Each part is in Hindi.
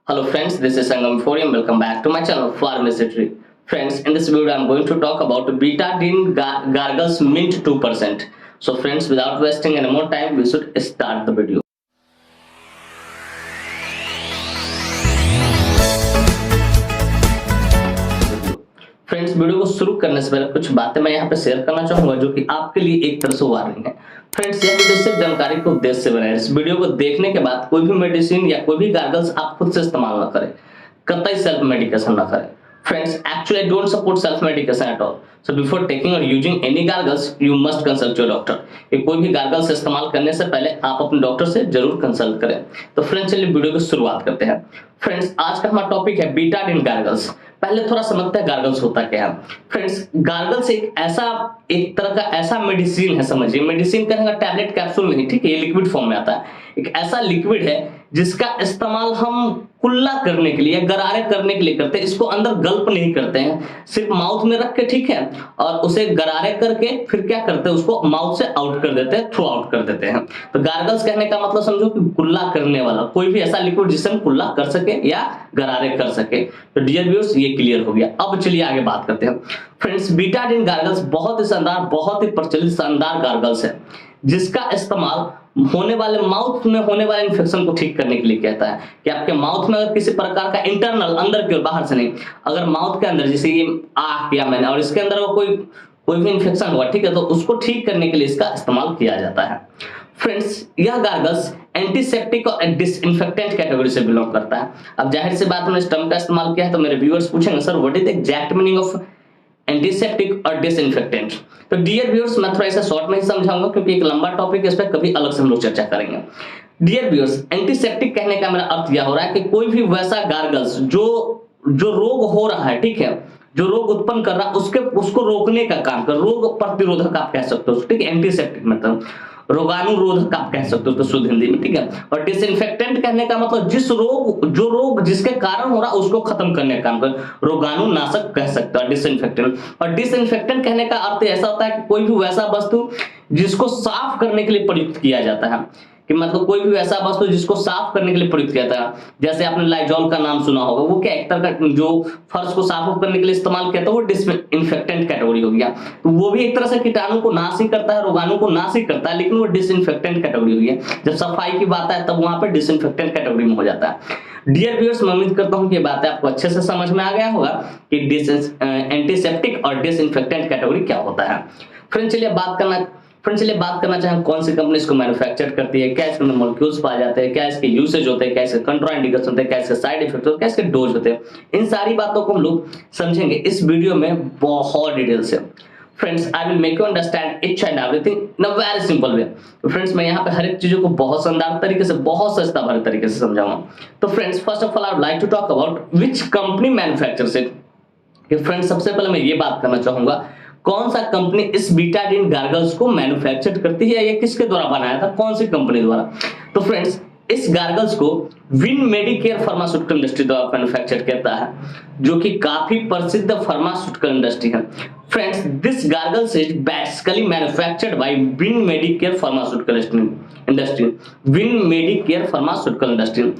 Hello friends, this is Sangam Forium. Welcome back to my channel Pharmacistry. Friends, in this video I am going to talk about Betadine Gargles Mint 2%. So friends, without wasting any more time, we should start the video. Friends, video को शुरू करने से पहले कुछ बातें मैं यहाँ पे शेयर करना चाहूंगा जो कि आपके लिए एक तरह से वार्निंग है। फ्रेंड्स, यह वीडियो सिर्फ जानकारी को उद्देश्य से बनाया है। इस वीडियो को देखने के बाद कोई भी मेडिसिन या कोई भी गार्गल्स आप खुद से इस्तेमाल ना करें, कतई सेल्फ मेडिकेशन ना करें। Friends, actually I don't support self medication at all. So before taking or using any gargles, you must consult your doctor. कि कोई भी गार्गल्स इस्तेमाल करने से पहले आप अपने डॉक्टर से जरूर कंसल्ट करें। तो फ्रेंड्स, चलिए वीडियो की शुरुआत करते हैं। फ्रेंड्स, आज का हमारा टॉपिक है बीटाडीन गार्गल्स। पहले थोड़ा समझते हैं गार्गल्स होता क्या है। फ्रेंड्स, गार्गल्स एक तरह का ऐसा मेडिसिन है, समझिए मेडिसिन कहने का टैबलेट कैप्सूल नहीं, ठीक है, ये लिक्विड फॉर्म में आता है। एक ऐसा लिक्विड है जिसका इस्तेमाल हम कुल्ला करने के लिए, गरारे करने के लिए करते हैं। इसको अंदर गल्प नहीं करते हैं, सिर्फ माउथ में रख के, ठीक है, और उसे गरारे करके फिर क्या करते हैं, उसको माउथ से आउट कर देते हैं, थ्रू आउट कर देते हैं। तो गार्गल्स कहने का मतलब समझो कि कुल्ला करने वाला कोई भी ऐसा लिक्विड जिससे हम कुल्ला कर सके या गरारे कर सके। तो डियर व्यूअर्स, ये क्लियर हो गया। अब चलिए आगे बात करते हैं। फ्रेंड्स, बीटाडीन गार्गल्स बहुत ही शानदार, बहुत ही प्रचलित शानदार गार्गल्स है जिसका इस्तेमाल होने वाले माउथ में होने वाले इन्फेक्शन को ठीक करने के लिए कहता है कि आपके माउथ में अगर किसी प्रकार का इंटरनल, अंदर की ओर, बाहर से नहीं, अगर माउथ के अंदर जैसे ये आह किया मैंने और इसके अंदर कोई भी इन्फेक्शन हुआ, ठीक है, तो उसको ठीक करने के लिए इसका इस्तेमाल किया जाता है। फ्रेंड्स, यह गार्गल्स एंटीसेप्टिक और डिसइंफेक्टेंट कैटेगरी से बिलोंग करता है। अब जाहिर सी बात, हमने इस टर्म का इस्तेमाल किया है तो मेरे व्यूअर्स पूछेंगे, sir what is the exact meaning of antiseptic और डिसइंफेक्टेंट। तो डियर व्यूअर्स, मैं थोड़ा सा शॉर्ट में ही समझाऊंगा क्योंकि एक लंबा टॉपिक है, इस पर कभी अलग से हम लोग चर्चा करेंगे। डियर व्यूअर्स, एंटीसेप्टिक कहने का मेरा अर्थ यह हो रहा है कि कोई भी वैसा गार्गल्स जो रोग हो रहा है, ठीक है, जो रोग उत्पन्न कर रहा है उसको रोकने का काम कर, रोग प्रतिरोधक आप कह सकते हो, ठीक है। एंटीसेप्टिक मतलब रोगाणुरोधक आप कह सकते हो तो शुद्ध हिंदी में, ठीक है। और डिसइंफेक्टेंट कहने का मतलब जो रोग जिसके कारण हो रहा है उसको खत्म करने का काम कर, रोगाणुनाशक कह सकते हो डिसइंफेक्टेंट। और डिसइंफेक्टेंट कहने का अर्थ ऐसा होता है कि कोई भी वैसा वस्तु जिसको साफ करने के लिए प्रयुक्त किया जाता है, कि मतलब कोई भी ऐसा वस्तु जिसको साफ करने के लिए प्रयुक्त किया था। जैसे आपने लाइजॉल का नाम सुना होगा, वो क्या एक तरह का जो फर्श को साफ करने के लिए इस्तेमाल किया था, वो डिसइंफेक्टेंट कैटेगरी हो गया। तो वो भी एक तरह से कीटाणु को नाश ही करता है, रोगाणु को नाश ही करता है, लेकिन वो डिसइंफेक्टेंट कैटेगरी हुई है। जब सफाई की बात है तब वहां पे डिसइंफेक्टेंट कैटेगरी में हो जाता है। डियर व्यूअर्स, मैं उम्मीद करता हूं कि ये बातें आपको अच्छे से समझ में आ गया होगा कि एंटीसेप्टिक और डिसइंफेक्टेंट कैटेगरी क्या होता है। फ्रेंड्स, चलिए बात करना चाहें कौन सी कंपनी इसको मैन्युफैक्चर करती है, क्या इसमें मॉलिक्यूल्स पाए जाते हैं, क्या इसके यूसेज होते हैं, क्या इसके कंट्राइंडिकेशन होते हैं, क्या इसके साइड इफेक्ट होते हैं, क्या इसके डोज होते हैं। इन सारी बातों को हम लोग समझेंगे इस वीडियो में बहुत डिटेल से। Friends, I will make you understand each and everything in a very simple way. तो फ्रेंड्स, मैं यहाँ पे हर एक चीजों को बहुत शानदार तरीके से, बहुत सस्ता भरे तरीके से समझाऊंगा। तो friends, first of all I would like to talk about which company manufactures it. Friends, सबसे पहले मैं ये बात करना चाहूंगा कौन सा कंपनी इस बीटाडीन गार्गल्स को मैन्युफैक्चर करती है, या किसके द्वारा बनाया था, कौन सी कंपनी द्वारा। तो फ्रेंड्स, इस गार्गल्स को विन मेडिकेयर फार्मास्यूटिकल इंडस्ट्री द्वारा मैन्युफैक्चर करता है, जो कि काफी प्रसिद्ध फार्मास्यूटिकल इंडस्ट्री है। Friends, this gargles is basically manufactured by win Medicare pharmaceutical industry. Win Medicare pharmaceutical industry.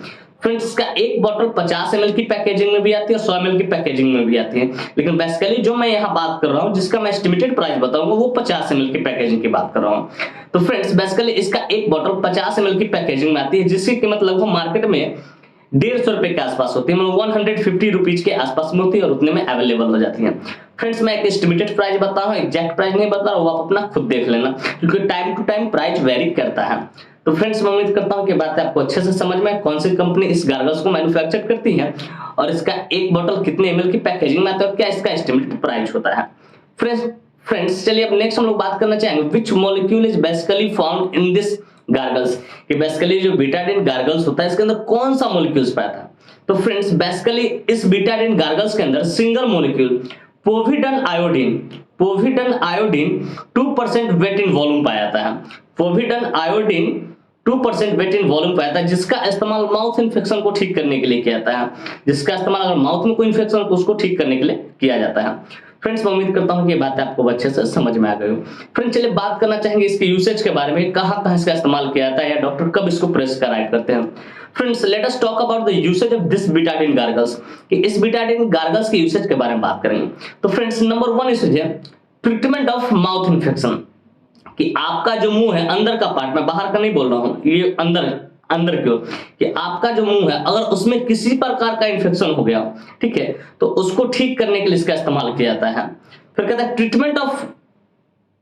Friends, इसका एक बोतल 50 ml की पैकेजिंग में भी आती है, 100 ml की पैकेजिंग में भी आती है, लेकिन बेसिकली जो मैं यहाँ बात कर रहा हूँ, जिसका मैं एस्टिमेटेड प्राइस बताऊंगा, वो 50 ml की पैकेजिंग की बात कर रहा हूँ। तो फ्रेंड्स, बेसिकली इसका एक बोतल 50 ml की पैकेजिंग में आती है, जिसकी कीमत लगभग मार्केट में 150 रुपए के आसपास होती है, मतलब 150 रुपीज के आसपास में होती है और उतने में अवेलेबल हो जाती है। फ्रेंड्स, मैं एक एस्टिमेटेड प्राइस बता रहा हूँ, एग्जैक्ट प्राइस नहीं बता रहा हूँ, आप अपना खुद देख लेना, क्योंकि time to time price vary करता है। तो फ्रेंड्स, मैं उम्मीद करता हूं कि बातें आपको अच्छे से समझ में, कौन सी कंपनी इस गार्गल्स को मैन्युफैक्चर करती है और इसका एक बोतल कितने ml की पैकेजिंग में आता है और क्या इसका एस्टिमेटेड प्राइस होता है। फ्रेंड्स, चलिए अब नेक्स्ट हम लोग बात करना चाहेंगे which molecule is basically found in this gargles, कि बेसिकली जो बीटाडीन गार्गल्स होता है इसके अंदर कौन सा मॉलिक्यूल्स पाया था। तो फ्रेंड्स, बेसिकली इस बीटाडीन गार्गल्स के अंदर single molecule povidone iodine 2% weight in volume पाया जाता है। Povidone iodine 2% weight in volume पाया जाता है, जिसका इस्तेमाल माउथ इन्फेक्शन को ठीक करने के लिए किया जाता है। जिसका इस्तेमाल अगर माउथ में कोई इन्फेक्शन हो तो उसको ठीक करने के लिए किया जाता है। फ्रेंड्स, मैं उम्मीद करता हूं कि ये बातें आपको अच्छे से समझ में आ गई हो। फ्रेंड्स, चलिए बात करना चाहेंगे इसके यूसेज के बारे में, कहां इसका इस्तेमाल किया जाता है या डॉक्टर कब इसको प्रेस्क्राइब करते हैं। Friends let us talk about the usage of this Betadine gargles, कि इस बीटाडिन गार्गल्स के यूसेज के बारे में बात करेंगे। तो फ्रेंड्स नंबर 1 यूसेज है ट्रीटमेंट ऑफ माउथ इन्फेक्शन, कि आपका जो मुंह है अंदर का पार्ट, मैं बाहर का नहीं बोल रहा हूं, ये अंदर की ओर, कि आपका जो मुंह है अगर उसमें किसी प्रकार का इन्फेक्शन हो गया, ठीक है, तो उसको ठीक करने के लिए इसका इस्तेमाल किया जाता है। फिर कहता है ट्रीटमेंट ऑफ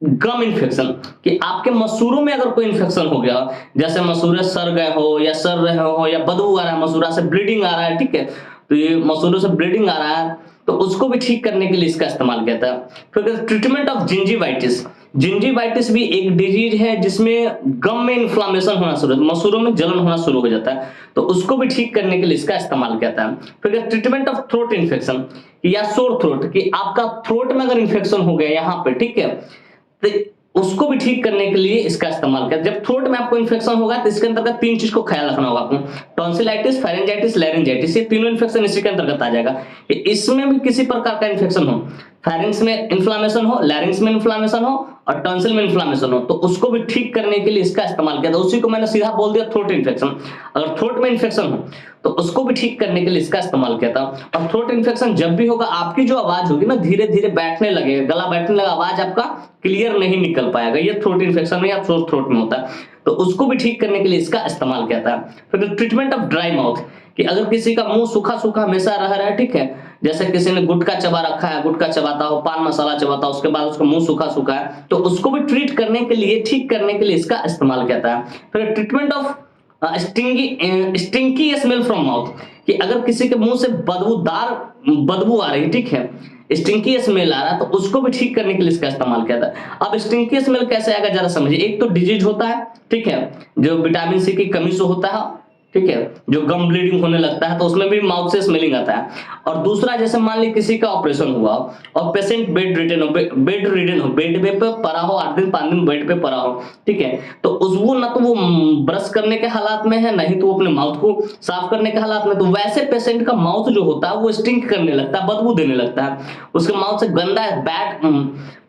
गम इन्फेक्शन, कि आपके मसूरों में अगर कोई इन्फेक्शन हो गया, जैसे मसूरे सड़ गए हो या सड़ रहे हो या बदबू आ रहा है, मसूरा से ब्लीडिंग आ रहा है, ठीक है, तो ये मसूरों से ब्लीडिंग आ रहा है, तो उसको भी ठीक करने के लिए इसका इस्तेमाल किया जाता है। फिर ट्रीटमेंट ऑफ जिंजीवाइटिस, जिंजीवाइटिस भी एक डिजीज है जिसमें गम में इन्फ्लामेशन होना शुरू, मसूरों में जलन होना शुरू हो जाता है, तो उसको भी ठीक करने के लिए इसका इस्तेमाल किया जाता है। फिर ट्रीटमेंट ऑफ थ्रोट इन्फेक्शन या सोर थ्रोट, कि आपका थ्रोट में अगर इन्फेक्शन हो गया यहाँ पे, ठीक है, तो उसको भी ठीक करने के लिए इसका इस्तेमाल किया। जब थ्रोट में आपको इन्फेक्शन होगा तो इसके अंतर्गत 3 चीज को ख्याल रखना होगा आपको, टॉन्सिलाइटिस, फेरेंजाइटिस, लैरिंजाइटिस, ये तीनों इन्फेक्शन इसी के अंतर्गत आ जाएगा। इसमें भी किसी प्रकार का इन्फेक्शन हो, फेरेंक्स में इन्फ्लामेशन हो, लैरिंग्स में इन्फ्लामेशन हो और टॉन्सिल में इन्फ्लामेशन हो, तो उसको भी ठीक करने के लिए इसका इस्तेमाल किया था। उसी को मैंने सीधा बोल दिया थ्रोट इन्फेक्शन। अगर थ्रोट में इन्फेक्शन हो तो उसको भी ठीक करने के लिए इसका इस्तेमाल किया था। और थ्रोट इन्फेक्शन जब भी होगा, आपकी जो आवाज होगी ना धीरे धीरे बैठने लगेगा, गला बैठने लगा, आवाज आपका क्लियर नहीं निकल पाएगा, ये थ्रोट इन्फेक्शन में या थ्रोट में होता है, तो उसको भी ठीक करने के लिए इसका इस्तेमाल किया था। फिर ट्रीटमेंट ऑफ ड्राई माउथ, कि अगर किसी का मुंह सूखा सूखा हमेशा रह रहा है, ठीक है, जैसे किसी ने गुटखा चबा रखा है, गुटखा चबाता हो, पान मसाला चबाता हो, उसके बाद उसका मुंह सूखा सूखा है, तो उसको भी ट्रीट करने के लिए, ठीक करने के लिए इसका इस्तेमाल किया था। फिर treatment of stinky smell from mouth, कि अगर किसी के मुंह से बदबू आ रही, ठीक है, स्टिंकी स्मेल आ रहा है, तो उसको भी ठीक करने के लिए इसका इस्तेमाल किया था। अब स्टिंकी स्मेल कैसे आएगा जरा समझिए। एक तो डिजीज होता है, ठीक है, जो विटामिन सी की कमी से होता है, ठीक है, जो गम ब्लीडिंग होने लगता है, तो उसमें भी माउथ से स्मेलिंग आता है। और दूसरा, जैसे मान ली किसी का ऑपरेशन हुआ और पेशेंट बेड रिडन हो, बेड पे पड़ा हो, 8 दिन 5 दिन बेड पे पड़ा हो, ठीक है, तो वो ना तो वो ब्रश करने के हालात में है, नहीं तो वो अपने माउथ को साफ करने के हालात में, तो वैसे पेशेंट का माउथ जो होता है वो स्टिंक करने लगता है, बदबू देने लगता है, उसके माउथ से गंदा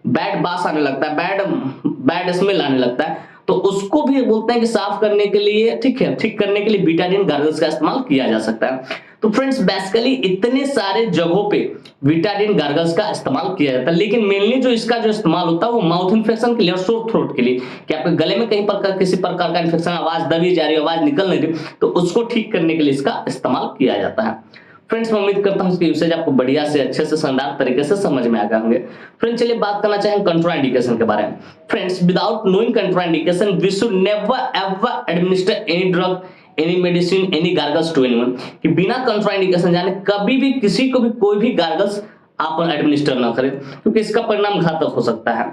बैड बास आने लगता है, बैड स्मेल आने लगता है, तो उसको भी बोलते हैं कि साफ करने के लिए, ठीक है, ठीक करने के लिए बीटाडिन गार्गल्स का इस्तेमाल किया जा सकता है। तो फ्रेंड्स बेसिकली इतने सारे जगहों पे बीटाडिन गार्गल्स का इस्तेमाल किया जाता है, लेकिन मेनली जो इसका जो इस्तेमाल होता है वो माउथ इन्फेक्शन के लिए और सोर थ्रोट के लिए, कि आपके गले में कहीं पर किसी प्रकार का इन्फेक्शन, आवाज दबी जा रही है, आवाज निकल नहीं रही, तो उसको ठीक करने के लिए इसका इस्तेमाल किया जाता है। फ्रेंड्स मैं उम्मीद करता हूं इसके यूसेज आपको बढ़िया से, अच्छे से, शानदार तरीके से समझ में आ गए होंगे। फ्रेंड्स चलिए बात करना चाहेंगे कंट्राइंडिकेशन के बारे में। Friends without knowing contraindication we should never ever administer any drug, any medicine, any gargles to anyone, कि बिना कंट्राइंडिकेशन जाने कभी भी किसी को भी कोई भी गार्गल्स आप एडमिनिस्टर ना करें, क्योंकि इसका परिणाम घातक हो सकता है।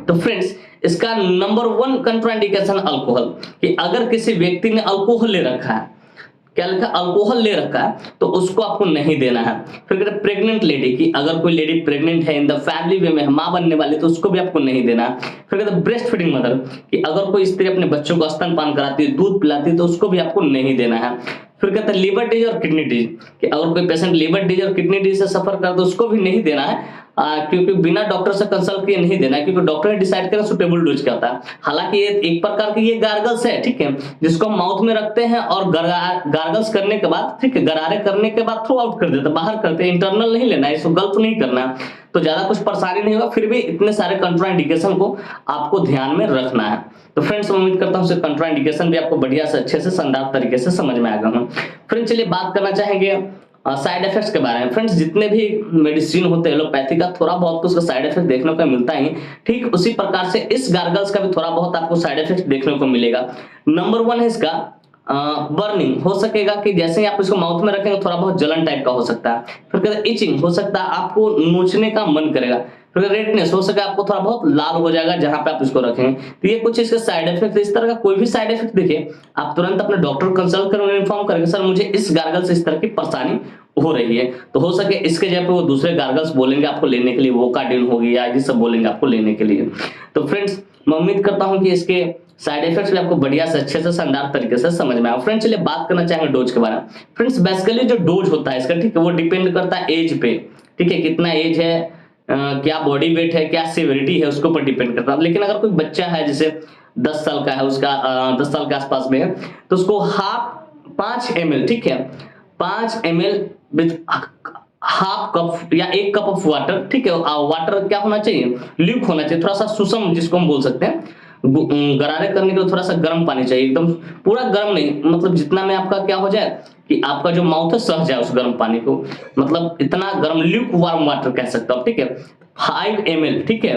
तो फ्रेंड्स इसका नंबर 1 कंट्राइंडिकेशन अल्कोहल, कि अगर किसी व्यक्ति ने अल्कोहल ले रखा है, क्या लिखा, अल्कोहल ले रखा है, तो उसको आपको नहीं देना है। फिर कहते हैं प्रेग्नेंट लेडी, की अगर कोई लेडी प्रेग्नेंट है, इन द फैमिली वे में मां बनने वाली, तो उसको भी आपको नहीं देना है। फिर कहते हैं ब्रेस्ट फीडिंग मदर, कि अगर कोई स्त्री अपने बच्चों को स्तनपान कराती है, दूध पिलाती है, तो उसको भी आपको नहीं देना है। फिर कहते हैं लीवर डिजीज और किडनी डिजीज, कि अगर कोई पेशेंट लीवर डिजीज और किडनी डिजीज से सफर कर, तो उसको भी नहीं देना है, क्योंकि बिना डॉक्टर से कंसल्ट किए नहीं देना है, क्योंकि डॉक्टर ने डिसाइड करा सुटेबल डोज क्या होता है। हालांकि ये एक प्रकार की ये गार्गल्स है, ठीक है, जिसको हम माउथ में रखते हैं और गार्गल्स करने के बाद, ठीक है, गरारे करने के बाद थ्रो आउट कर देते, बाहर करते हैं, इंटरनल नहीं लेना है, इसको गल्प नहीं करना है, तो ज्यादा कुछ परेशानी नहीं होगा। फिर भी इतने सारे कंट्राइंडिकेशन को आपको ध्यान में रखना है। तो फ्रेंड्स उम्मीद करता हूँ कंट्राइंडिकेशन भी आपको बढ़िया से, अच्छे से, शानदार तरीके से समझ में आ गया हूँ। फ्रेंड्स चलिए बात करना चाहेंगे साइड इफेक्ट्स के बारे में। फ्रेंड्स जितने भी मेडिसिन होते हैं एलोपैथी का, थोड़ा बहुत तो उसका साइड इफेक्ट देखने को मिलता ही, ठीक उसी प्रकार से इस गार्गल्स का भी थोड़ा बहुत आपको साइड इफेक्ट देखने को मिलेगा। नंबर 1 है इसका बर्निंग, हो सकेगा कि जैसे ही आप इसको माउथ में रखेंगे थोड़ा बहुत जलन टाइप का हो सकता है। फिर कहते हैं इचिंग, हो सकता है आपको नोचने का मन करेगा। फिर रेडनेस, हो सके आपको थोड़ा बहुत लाल हो जाएगा जहां पे आप इसको रखेंगे। तो ये कुछ इसके साइड इफेक्ट। इस तरह का कोई भी साइड इफेक्ट दिखे आप तुरंत अपने डॉक्टर कंसल्ट करें, उन्हें इन्फॉर्म करेंगे सर मुझे इस गार्गल से इस तरह की परेशानी हो रही है। तो हो सके इसके जगह पे वो दूसरे गार्गल्स बोलेंगे आपको लेने के लिए, वोकाडिन होगी या ये सब बोलेंगे आपको लेने के लिए। तो फ्रेंड्स मैं उम्मीद करता हूं कि इसके साइड इफेक्ट्स भी आपको बढ़िया से, अच्छे से, शानदार तरीके से समझ में आया। फ्रेंड्स चलिए बात करना चाहेंगे डोज के बारे में। फ्रेंड्स बेसिकली जो डोज होता है इसका, ठीक है, वो डिपेंड करता है एज पे, ठीक है, कितना एज है, क्या बॉडी वेट है, क्या सिविरिटी है, उसके ऊपर डिपेंड करता है। लेकिन अगर कोई बच्चा है जैसे 10 साल का है, उसका 10 साल के आसपास में है, तो उसको हाफ 5 ml, ठीक है, 5 ml विथ हाफ कप या 1 कप ऑफ वाटर, ठीक है। वाटर क्या होना चाहिए, ल्यूक होना चाहिए, थोड़ा सा सुसम जिसको हम बोल सकते हैं। गरारे करने के लिए थोड़ा सा गर्म पानी चाहिए, एकदम पूरा गर्म नहीं, मतलब जितना में आपका क्या हो जाए कि आपका जो माउथ है सह जाए उस गर्म पानी को, मतलब इतना गर्म, ल्यूक वार्म वाटर कह सकते हो, ठीक है। 5 ml, ठीक है,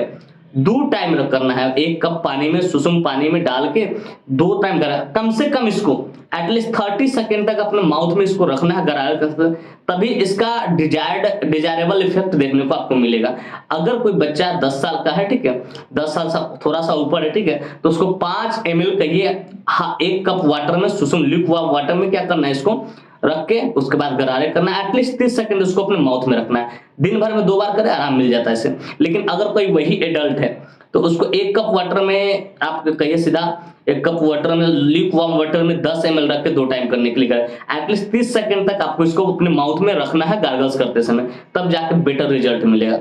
2 टाइम करना है, 1 कप पानी में, सुसुम पानी में डाल के 2 टाइम गरा, कम से कम इसको एटलीस्ट 30 सेकेंड तक अपने माउथ में इसको रखना है, गरारे करते, तभी इसका डिजायरेबल इफेक्ट देखने को आपको मिलेगा। अगर कोई बच्चा 10 साल का है, ठीक है, 10 साल से थोड़ा सा ऊपर है, ठीक है, तो उसको 5 ml कहिए 1 कप वाटर में, सुसुम ल्यूकवार्म वाटर में क्या करना है, इसको रख के उसके बाद गरारे करना है, एटलीस्ट 30 सेकंड उसको अपने माउथ में रखना है। दिन भर में 2 बार करे, आराम मिल जाता है इससे। लेकिन अगर कोई वही एडल्ट है तो उसको 1 कप वाटर में आप कहिए सीधा 1 कप वाटर में, ल्यूकवार्म वाटर में 10 ml रख के 2 टाइम करने के लिए करें, एटलीस्ट 30 सेकंड तक आपको इसको अपने माउथ में रखना है गार्गल्स करते समय, तब जाके बेटर रिजल्ट मिलेगा।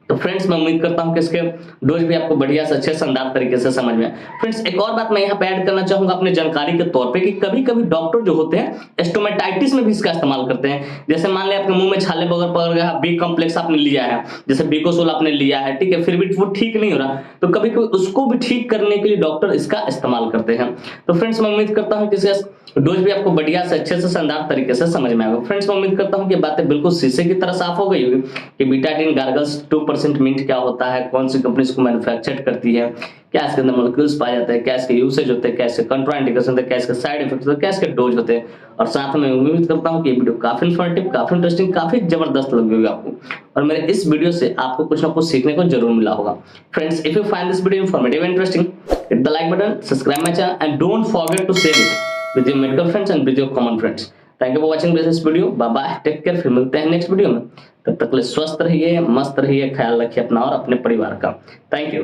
तो फ्रेंड्स मैं उम्मीद करता हूं कि इसके डोज भी आपको बढ़िया से अच्छे शानदार तरीके से समझ में। फ्रेंड्स एक और बात मैं यहाँ पे ऐड करना चाहूंगा अपने जानकारी के तौर पे कि कभी-कभी डॉक्टर जो होते हैं स्टोमेटाइटिस में भी इसका इस्तेमाल करते हैं। जैसे मान लिया आपके मुंह में छाले वगैरह पड़ गया, बी कॉम्प्लेक्स आपने लिया है, जैसे बिकोसोल आपने लिया है, ठीक है, फिर भी वो ठीक नहीं हो रहा, तो कभी-कभी उसको भी ठीक करने के लिए डॉक्टर इसका इस्तेमाल करते हैं। तो फ्रेंड्स मैं उम्मीद करता हूँ कि इसका डोज भी आपको बढ़िया से अच्छे से शानदार तरीके से समझ में आएगा। फ्रेंड्स मैं उम्मीद करता हूँ कि बातें बिल्कुल शीशे की तरह साफ हो गई होगी कि बीटाडीन गार्गल्स 2% मिंट क्या होता है, कौन सी कंपनी इसको मैन्युफैक्चर करती है, क्या इसके अंदर मॉलिक्यूल्स पाए जाते हैं, क्या इसके यूसेज होते हैं, क्या इसके कंट्राइंडिकेशन होते हैं, क्या इसके साइड इफेक्ट्स होते हैं, क्या इसके डोज होते हैं। और साथ में उम्मीद करता हूं कि ये वीडियो काफी इन्फॉर्मेटिव, काफी इंटरेस्टिंग, काफी जबरदस्त लगी होगी आपको, और मेरे इस वीडियो से आपको कुछ ना कुछ सीखने को जरूर मिला होगा। Friends if you find this video informative and interesting, hit the like button, subscribe my channel and don't forget to share it with your medical friends and with your common friends. Thank you for watching this video, bye bye, take care, फिर मिलते हैं नेक्स्ट वीडियो में। तब तक के लिए स्वस्थ रहिए, मस्त रहिए, ख्याल रखिए अपना और अपने परिवार का। थैंक यू,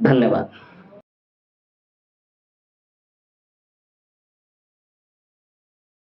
धन्यवाद।